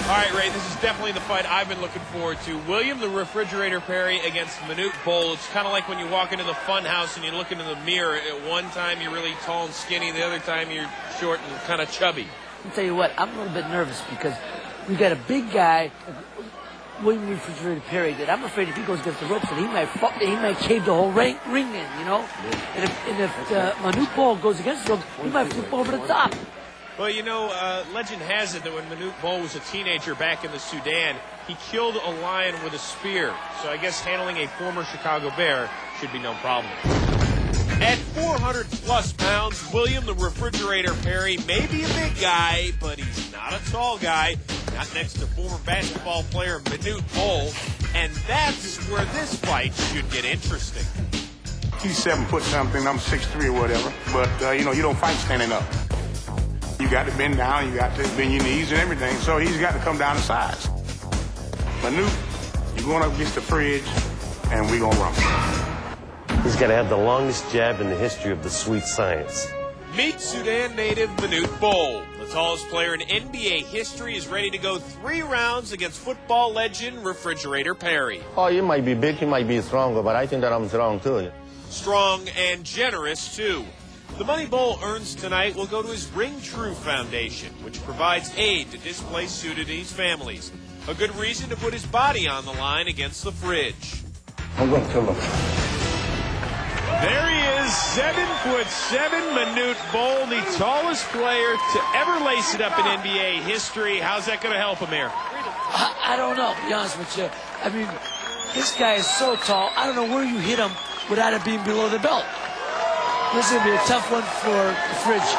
All right, Ray, this is definitely the fight I've been looking forward to. William the Refrigerator Perry against Manute Bol. It's kind of like when you walk into the fun house and you look into the mirror. At one time, you're really tall and skinny. The other time, you're short and kind of chubby. I'll tell you what, I'm a little bit nervous because we got a big guy, William Refrigerator Perry, that I'm afraid if he goes against the ropes, that he might cave the whole ring in, you know? And if Manute Bol goes against the ropes, he might flip over the top. Well, you know, legend has it that when Manute Bol was a teenager back in the Sudan, he killed a lion with a spear. So I guess handling a former Chicago Bear should be no problem. At 400-plus pounds, William the Refrigerator Perry may be a big guy, but he's not a tall guy. Not next to former basketball player Manute Bol. And that's where this fight should get interesting. He's 7 foot something, I'm 6'3" or whatever. But, you know, you don't fight standing up. You got to bend down, you got to bend your knees and everything, so he's got to come down to size. Manute, you're going up against the fridge, and we're going to rumble. He's got to have the longest jab in the history of the sweet science. Meet Sudan native Manute Bol. The tallest player in NBA history is ready to go 3 rounds against football legend Refrigerator Perry. Oh, you might be big, you might be stronger, but I think that I'm strong, too. Strong and generous, too. The money Bol earns tonight will go to his Ring True Foundation, which provides aid to displaced Sudanese families. A good reason to put his body on the line against the fridge. I'm going to kill him. There he is, 7'7", Manute Bol, the tallest player to ever lace it up in NBA history. How's that going to help him here? I don't know, to be honest with you. I mean, this guy is so tall, I don't know where you hit him without it being below the belt. This is going to be a tough one for the fridge.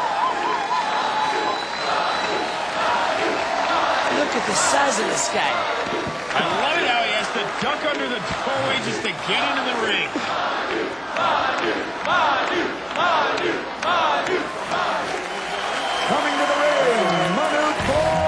Look at the size of this guy. I love it how he has to duck under the doorway just to get into the ring. Coming to the ring, Manute Bol.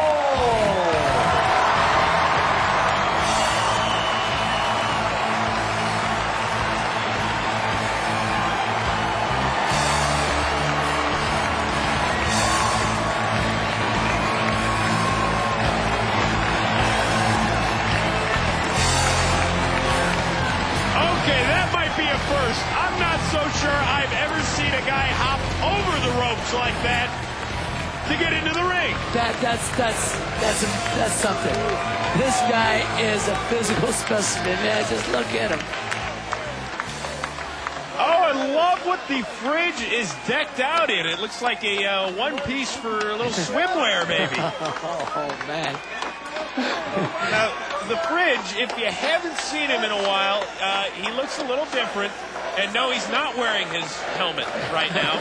Okay, that might be a first. I'm not so sure I've ever seen a guy hop over the ropes like that to get into the ring. That's something. This guy is a physical specimen, man. Just look at him. Oh, I love what the fridge is decked out in. It looks like a one-piece for a little swimwear, maybe. Oh, man. Now, the fridge, if you haven't seen him in a while, he looks a little different. And no, he's not wearing his helmet right now.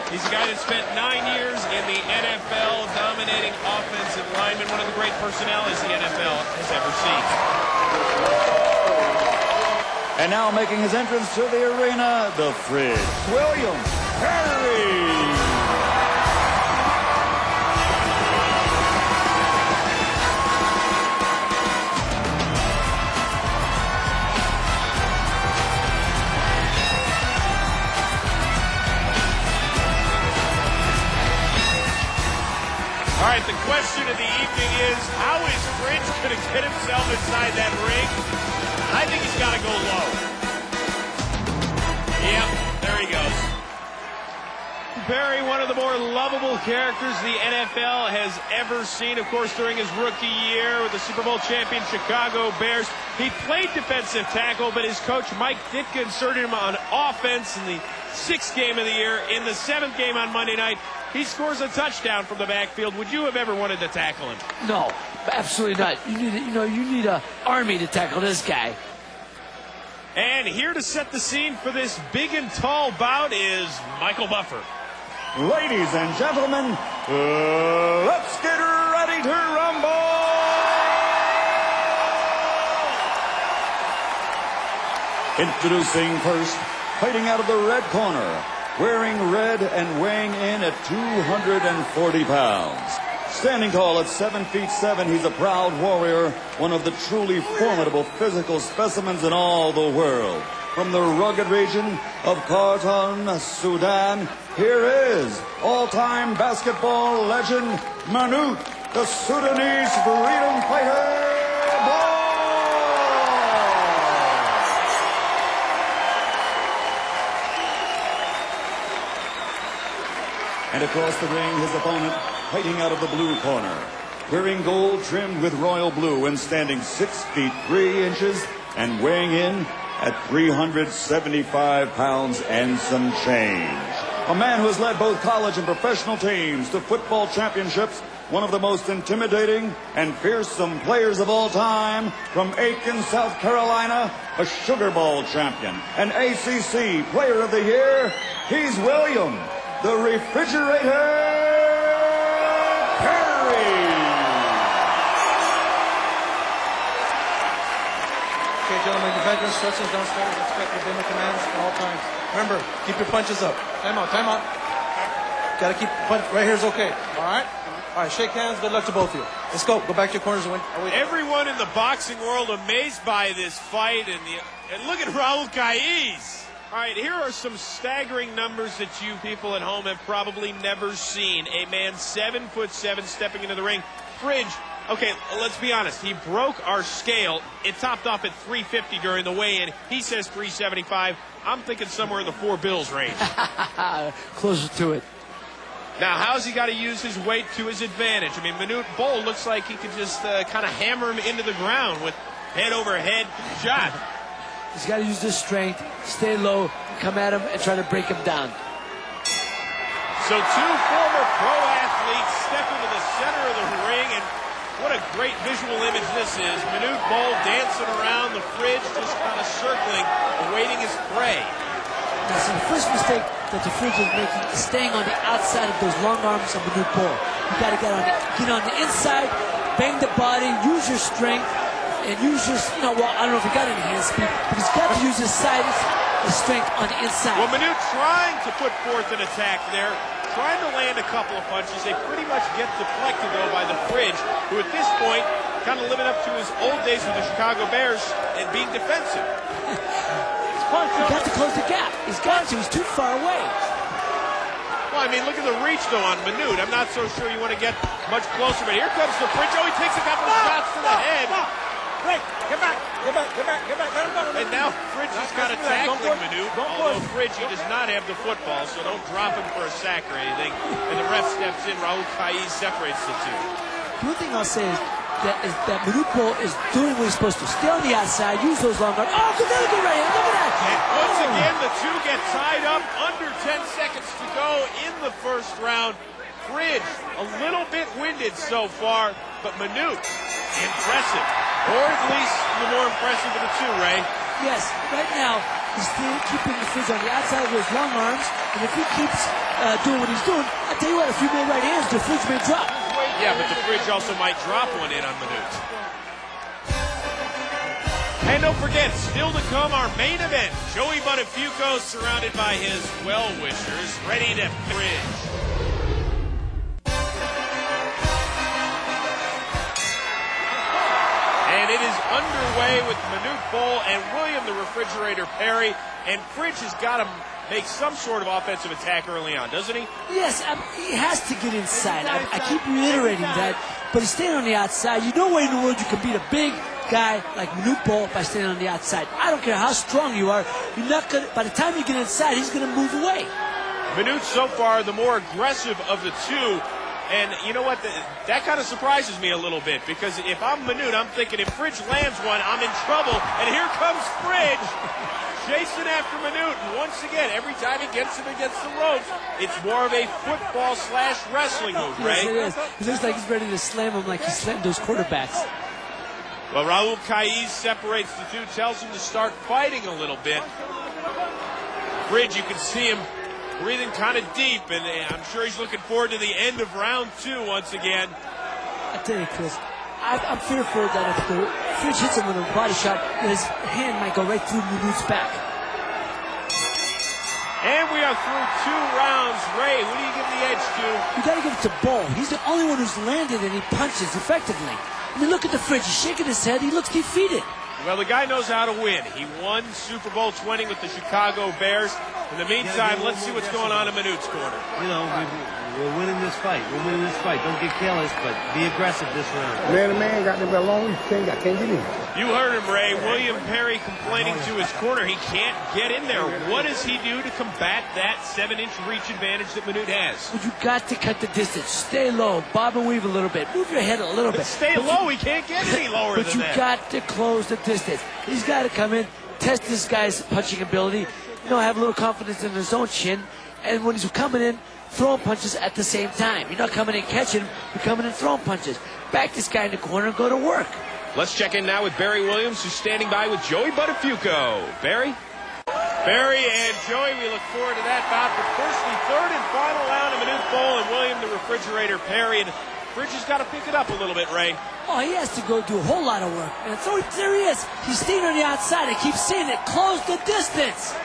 He's a guy that spent 9 years in the NFL, dominating offensive lineman, one of the great personalities the NFL has ever seen. And now making his entrance to the arena, the fridge, William Perry. All right, the question of the evening is, how is Fridge going to get himself inside that ring? I think he's got to go low. Yep, there he goes. Perry, one of the more lovable characters the NFL has ever seen. Of course, during his rookie year with the Super Bowl champion Chicago Bears, he played defensive tackle, but his coach Mike Ditka inserted him on offense in the 6th game of the year. In the 7th game on Monday night, he scores a touchdown from the backfield. Would you have ever wanted to tackle him? No, absolutely not. You need an army to tackle this guy. And here to set the scene for this big and tall bout is Michael Buffer. Ladies and gentlemen, let's get ready to rumble! Introducing first, fighting out of the red corner, wearing red and weighing in at 240 pounds. Standing tall at 7'7", he's a proud warrior, one of the truly formidable physical specimens in all the world. From the rugged region of Khartoum, Sudan, here is all-time basketball legend Manute the Sudanese freedom fighter, Ball. And across the ring, his opponent, fighting out of the blue corner, wearing gold trimmed with royal blue and standing 6 feet 3 inches and weighing in at 375 pounds and some change. A man who has led both college and professional teams to football championships, one of the most intimidating and fearsome players of all time, from Aiken, South Carolina, a Sugar Bowl champion, an ACC Player of the Year, he's William, the Refrigerator Perry. Okay, gentlemen, you've had your instructions downstairs. Expect your demo commands at all times. Remember, keep your punches up. Time out, time out. Got to keep punch. Right here is okay. All right? All right, shake hands. Good luck to both of you. Let's go. Go back to your corners and win. Everyone in the boxing world amazed by this fight. And look at Raul Caiz. All right, here are some staggering numbers that you people at home have probably never seen. A man 7'7" stepping into the ring. Fridge. Okay, let's be honest. He broke our scale. It topped off at 350 during the weigh-in. He says 375. I'm thinking somewhere in the 4 bills range. Closer to it. Now, how's he got to use his weight to his advantage? I mean, Manute Bol looks like he could just kind of hammer him into the ground with head-over-head shot. He's got to use his strength, stay low, come at him, and try to break him down. So 2 former pro athletes step into the center of the ring, and what a great visual image this is. Manute Bol dancing around the Fridge, just kind of circling, awaiting his prey. Now, so the first mistake that the Fridge is making is staying on the outside of those long arms of Manute Bol. You got to get on the inside, bang the body, use your strength, and use your, well, I don't know if he got any hand speed, but he's got to use his strength on the inside. Well, Manute trying to put forth an attack there, trying to land a couple of punches. They pretty much get deflected, though, by the Fridge, who at this point kind of living up to his old days with the Chicago Bears and being defensive. He's got to close the gap. He's got to. He's too far away. Well, I mean, look at the reach, though, on Manute. I'm not so sure you want to get much closer, but here comes the Fridge. Oh, he takes a couple of shots to the head. Hey, get back. And now Fridge is kind of tackling Manute, although Fridge, he does not have the football, so don't drop him for a sack or anything. And the ref steps in. Raul Caiz separates the two. The one thing I'll say is that Manute Bol is doing what he's supposed to. Stay on the outside, use those long arms. Oh, good right here. Look at that. And once again, the two get tied up. Under 10 seconds to go in the first round. Fridge, a little bit winded so far, but Manute, impressive. Or at least the more impressive of the two, Ray. Yes, right now, he's still keeping the Fridge on the outside of those long arms, and if he keeps doing what he's doing, I'll tell you what, a few more right hands, the Fridge may drop. Yeah, but the Fridge also might drop one in on Manute. And don't forget, still to come, our main event. Joey Buttafuoco surrounded by his well-wishers, ready to Fridge. And it is underway with Manute Bol and William the Refrigerator Perry. And Fridge has got to make some sort of offensive attack early on, doesn't he? Yes, he has to get inside. I keep reiterating that, but he's staying on the outside. You know way in the world you can beat a big guy like Manute Bol by staying on the outside. I don't care how strong you are. You're not gonna. By the time you get inside, he's going to move away. Manute so far the more aggressive of the two. And you know what? That kind of surprises me a little bit, because if I'm Manute, I'm thinking if Fridge lands one, I'm in trouble. And here comes Fridge, chasing after Manute. And once again, every time he gets him against the ropes, it's more of a football/wrestling move, Ray. Yes, it is. He looks like he's ready to slam him like he slammed those quarterbacks. Well, Raul Caiz separates the two, tells him to start fighting a little bit. Fridge, you can see him breathing kind of deep, and I'm sure he's looking forward to the end of round 2 once again. I tell you, Chris, I'm fearful that if the Fridge hits him with a body shot, his hand might go right through Manute's back. And we are through 2 rounds. Ray, who do you give the edge to? You got to give it to Bol. He's the only one who's landed any punches effectively. I mean, look at the Fridge. He's shaking his head. He looks defeated. Well, the guy knows how to win. He won Super Bowl 20 with the Chicago Bears. In the meantime, let's see what's going on in Manute's corner. You know, We're winning this fight. We're winning this fight. Don't get careless, but be aggressive this round. Man to man, got them alone. I can't get in. You heard him, Ray. William Perry complaining to his corner. He can't get in there. What does he do to combat that 7-inch reach advantage that Manute has? But you got to cut the distance. Stay low. Bob and weave a little bit. Move your head a little bit. Stay low. He can't get any lower but than that. But you got to close the distance. He's got to come in, test this guy's punching ability, have a little confidence in his own chin, and when he's coming in, throwing punches at the same time. You're not coming in catching him, you're coming in throwing punches. Back this guy in the corner and go to work. Let's check in now with Barry Williams, who's standing by with Joey Buttafuoco. Barry? Barry and Joey, we look forward to that bout. But first, the third and final round of Manute Bol and William the Refrigerator Perry. And Fridge has got to pick it up a little bit, Ray. Oh, he has to go do a whole lot of work. And so there he is. He's staying on the outside. I keep saying it. Close the distance.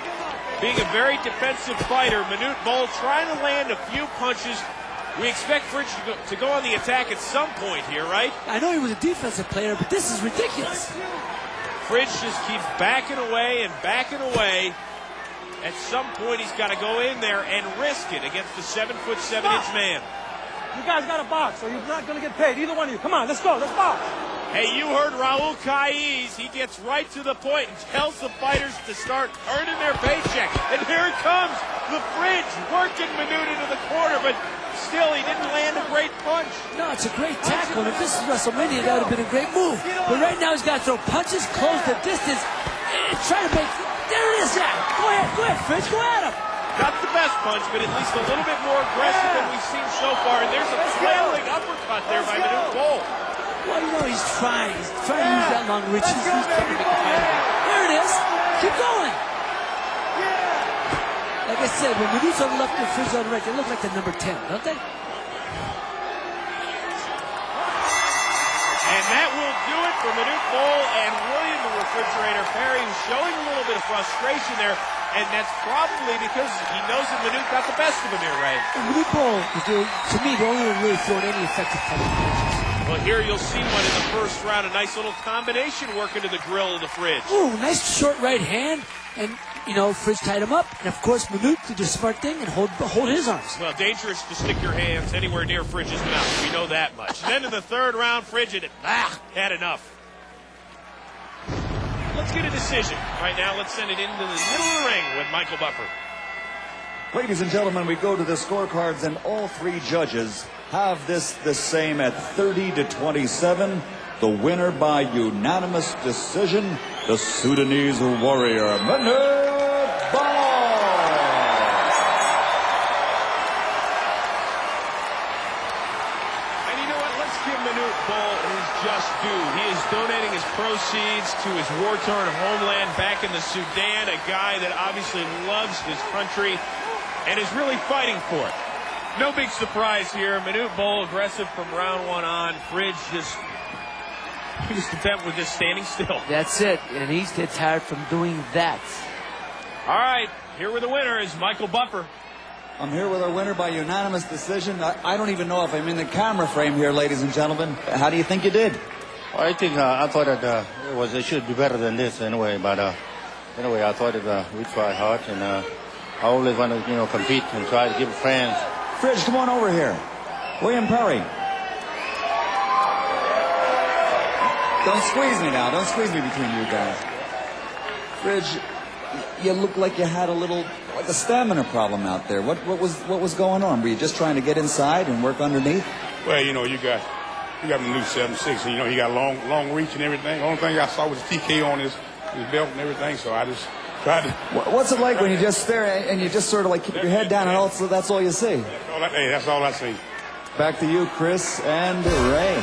Being a very defensive fighter, Manute Bol trying to land a few punches. We expect Fridge to go on the attack at some point here, right? I know he was a defensive player, but this is ridiculous. Fridge just keeps backing away and backing away. At some point, he's got to go in there and risk it against the 7'7" man. You guys got to box, or you're not going to get paid. Either one of you. Come on, let's go. Let's box. Hey, you heard Raul Caiz. He gets right to the point and tells the fighters to start earning their paycheck. And here it comes. The Fridge working Manute into the corner, but still he didn't land a great punch. No, it's a great tackle. And if this is WrestleMania, that would have been a great move. But right now he's got to throw punches, close the distance, and try to make... There it is, yeah. Go ahead, Fridge. Go at him. Not the best punch, but at least a little bit more aggressive than we've seen so far. And there's a trailing uppercut there by Manute Bol. Well, he's trying. He's trying to use that long reach. He's trying to make a fight. There it is. Keep going. Like I said, when Manute's on the left and Fridge on the right, they look like the number 10, don't they? And that will do it for Manute Bol and William the Refrigerator Perry, who's showing a little bit of frustration there. And that's probably because he knows that Manute got the best of him here, right? Manute Bol is, to me, the only one really throwing any effective punches. Well, here you'll see one in the first round. A nice little combination working to the grill of the Fridge. Ooh, nice short right hand. And, Fridge tied him up. And, of course, Manute did the smart thing and hold his arms. Well, dangerous to stick your hands anywhere near Fridge's mouth. We know that much. And then in the third round, Fridge had enough. Let's get a decision. Right now, let's send it into the middle of the ring with Michael Buffer. Ladies and gentlemen, we go to the scorecards, and all three judges have this the same at 30-27. The winner by unanimous decision, the Sudanese warrior, Manute Bol. And you know what? Let's give Manute Bol his just due. He is donating his proceeds to his war-torn homeland back in the Sudan, a guy that obviously loves his country and is really fighting for it. No big surprise here. Manute Bol aggressive from round one on. Fridge he was content with just standing still. That's it. And he's dead tired from doing that. All right. Here with the winner is Michael Buffer. I'm here with our winner by unanimous decision. I don't even know if I'm in the camera frame here, ladies and gentlemen. How do you think you did? Well, I think I thought that it should be better than this anyway. But anyway, I thought that we tried hard, and I always want to compete and try to give friends. Fridge, come on over here. William Perry. Don't squeeze me now. Don't squeeze me between you guys. Fridge, you look like you had like a stamina problem out there. What was going on? Were you just trying to get inside and work underneath? Well, you got him new 7'6", and he got long reach and everything. The only thing I saw was TK on his belt and everything, so I just tried to. What's it like when you just stare and you just sort of like keep your head down and that's all you see? That's all I see. Back to you, Chris and Ray.